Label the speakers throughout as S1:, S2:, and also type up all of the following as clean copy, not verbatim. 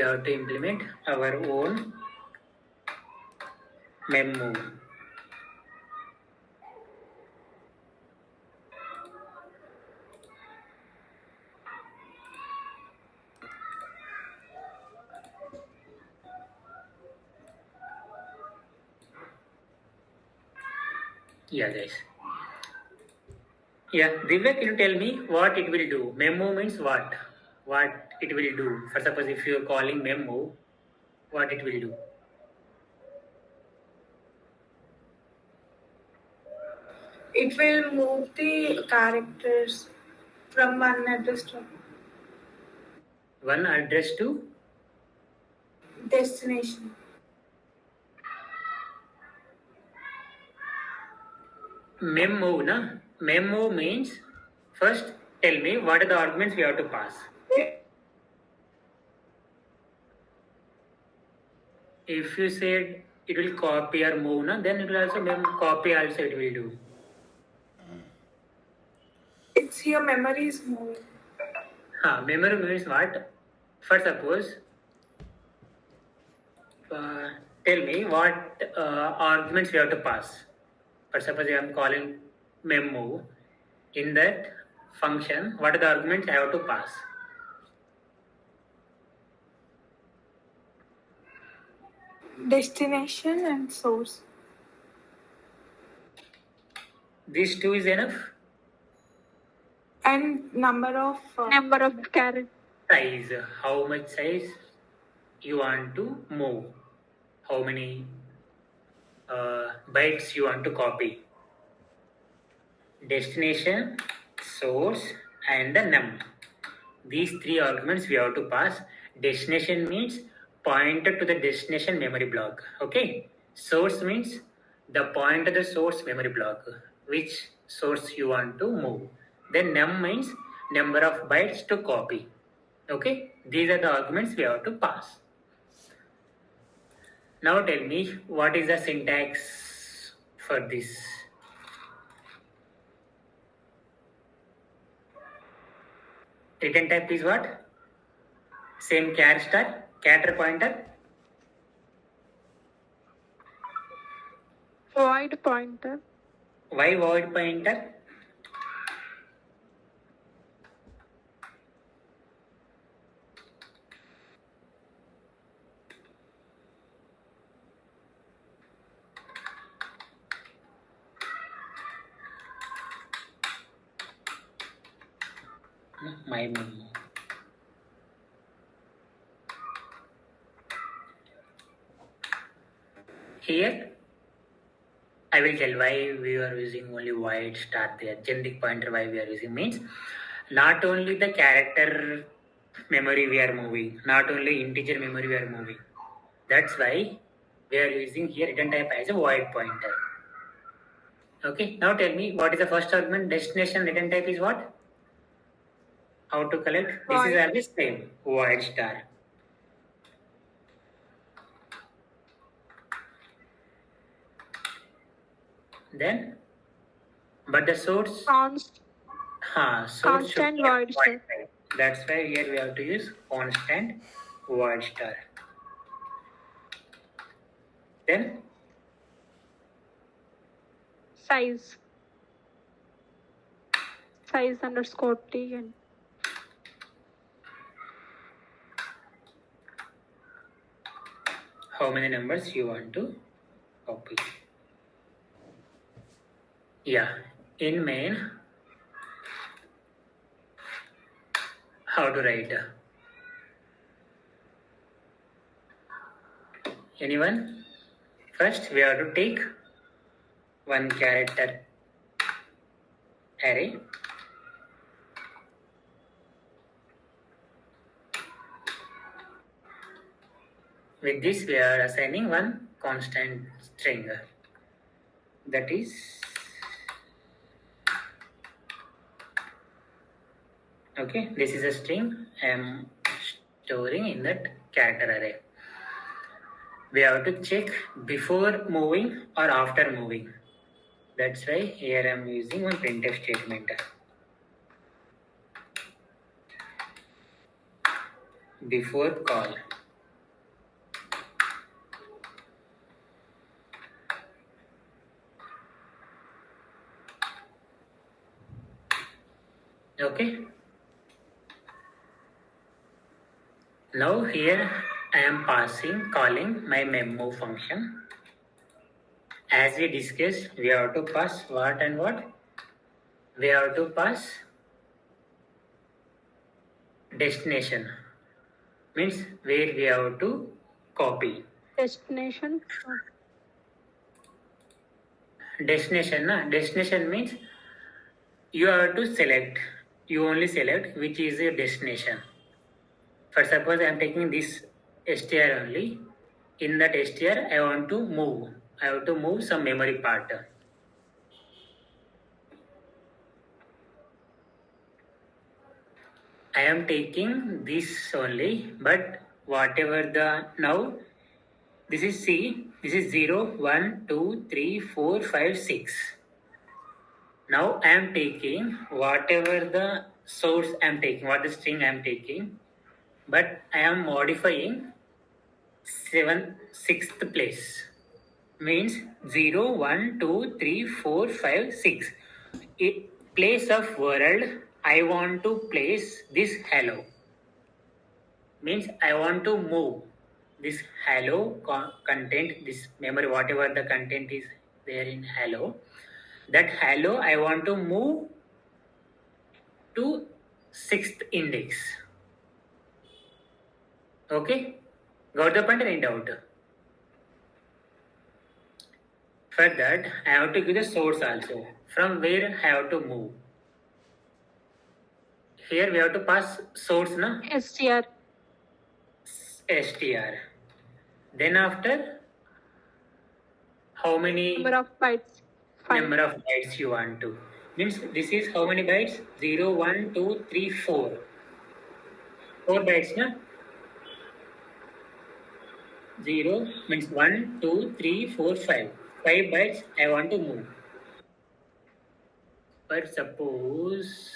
S1: have to implement our own Memmove. Yeah, guys. Yeah, Divya, can you tell me what it will do? Memmove means what? What it will do? For suppose if you are calling Memmove, what it will do?
S2: It will move the characters from one address to
S1: One address to
S2: destination.
S1: Memmove, na? Memmove means first tell me what are the arguments we have to pass. If you said it will copy or move, na, then it will also copy also it will do.
S2: It's here memory is moving.
S1: Memory means what? For suppose, tell me what arguments we have to pass. For suppose I am calling memo. In that function, what are the arguments I have to pass?
S2: Destination and source.
S1: These two is enough?
S2: And number of characters.
S1: Size. How much size you want to move? How many bytes you want to copy? Destination, source, and the num. These three arguments we have to pass. Destination means pointer to the destination memory block. Okay. Source means the pointer to the source memory block, which source you want to move. Then num means number of bytes to copy. Okay. These are the arguments we have to pass. Now tell me what is the syntax for this? Return type is what? Same character pointer.
S2: Void pointer.
S1: Why void pointer? My memo. Here, I will tell why we are using only void star there. Generic pointer why we are using means not only the character memory we are moving, not only integer memory we are moving. That's why we are using here return type as a void pointer. Okay, now tell me what is the first argument? Destination return type is what? How to collect? This is always same void star. Then, but the source source should be void star. That's why here we have to use constant void star. Then
S2: size underscore t and
S1: how many numbers you want to copy. Yeah, in main, how to write? Anyone? First, we have to take one character array. With this, we are assigning one constant string. That is okay. This is a string I am storing in that character array. We have to check before moving or after moving. That's why here I am using one printf statement. Before call. Okay. Now here I am calling my Memmove function. As we discussed, we have to pass what and what? We have to pass destination, means where we have to copy.
S3: Destination.
S1: Destination means you have to select, you only select which is your destination. For suppose I am taking this str only. In that str I want to move. I have to move some memory part. I am taking this only, but whatever the now this is C, this is 0, 1, 2, 3, 4, 5, 6. Now I am taking whatever the source I am taking, what the string I am taking, but I am modifying 6th place. Means 0, 1, 2, 3, 4, 5, 6. In place of world, I want to place this hello. Means I want to move this hello content, this memory, whatever the content is there in hello. That hello I want to move to 6th index. Okay? Got the point? Any doubt? For that, I have to give the source also. From where I have to move. Here we have to pass source, na?
S3: STR.
S1: str. Then after, how many
S3: Number of bytes. 5.
S1: number of bytes you want to. Means this is how many bytes? 0, 1, 2, 3, 4. 4 bytes, na? 0 means 1, 2, 3, 4, 5. 5 bytes I want to move. But suppose,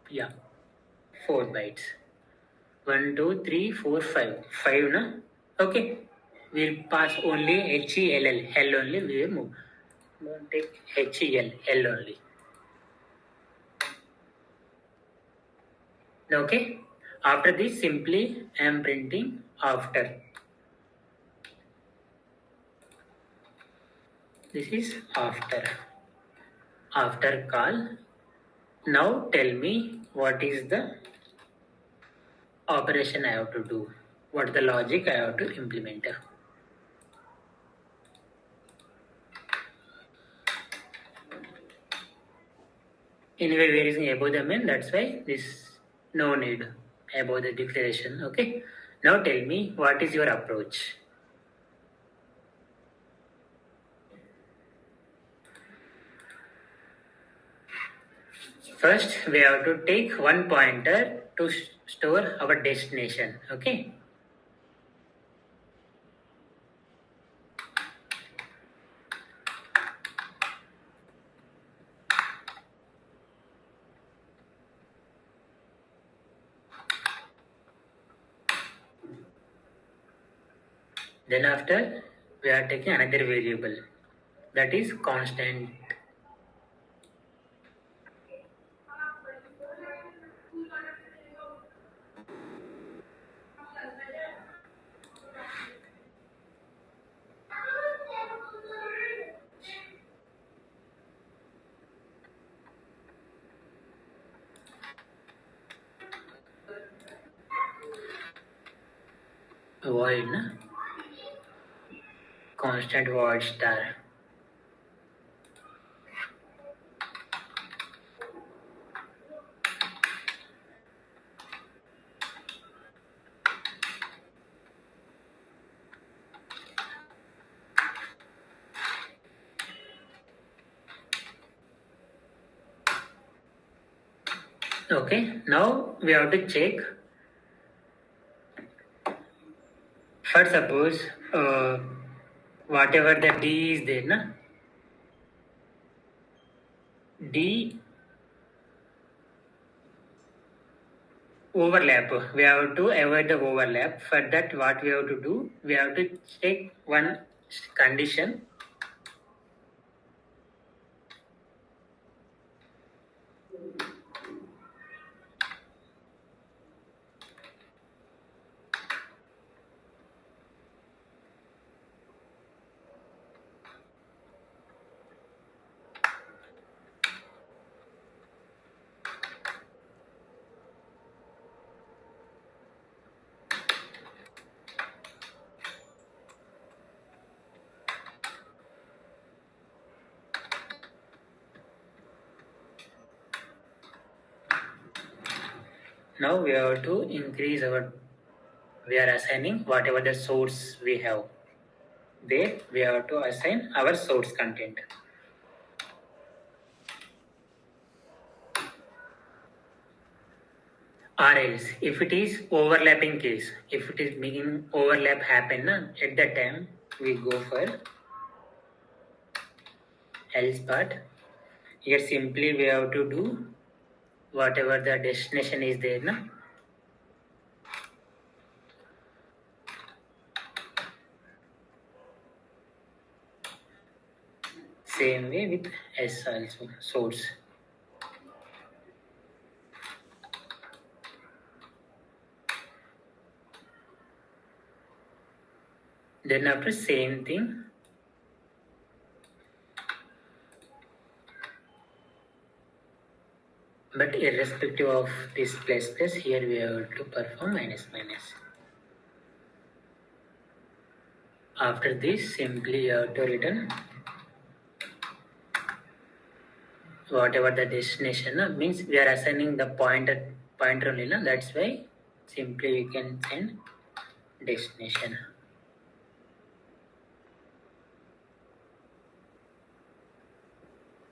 S1: yeah, 4 bytes. 1, 2, 3, 4, 5. 5, na? Okay. We'll pass only HELL. Hell only we will move. Don't take HEL. L only. Okay. After this, simply I am printing after. This is after. After call. Now tell me what is the operation I have to do. What the logic I have to implement. Anyway, we are using above the main, that's why this no need above the declaration. Okay. Now tell me what is your approach. First, we have to take one pointer to store our destination. Okay. Then after, we are taking another variable, that is constant. Void, na? Constant void star. Okay, now we have to check. For suppose whatever the D is there, na? D overlap. We have to avoid the overlap. For that, what we have to do? We have to take one condition. Now we have to increase we are assigning whatever the source we have. There we have to assign our source content. Or else, if it is overlapping case, if it is making overlap happen, at that time we go for else part. Here simply we have to do whatever the destination is there. Same way with S also, source. Then after same thing, but irrespective of this plus plus, here we have to perform minus minus. After this, simply you have to return whatever the destination means we are assigning the pointer only. That's why simply we can send destination.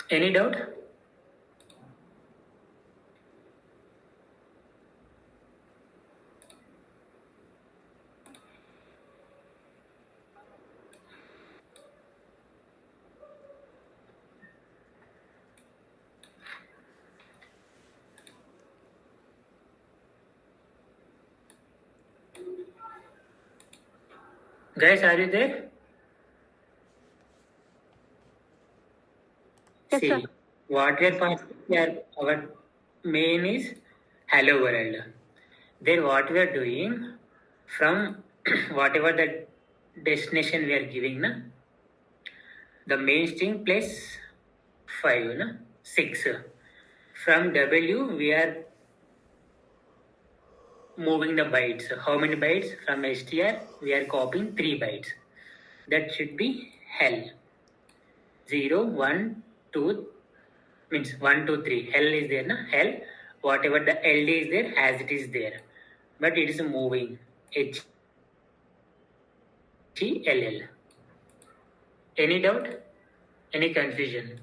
S1: Any doubt? Guys, are you there?
S3: Yes,
S1: See,
S3: sir.
S1: what we are passing here, our main is hello world. Then what we are doing from whatever the destination we are giving, the main string plus 5, 6. From W we are moving the bytes. How many bytes? From str we are copying 3 bytes. That should be hell. 0, 1, 2 means 1, 2, 3. Hell is there, hell. Whatever the LD is there, as it is there. But it is moving. HELL. Any doubt? Any confusion?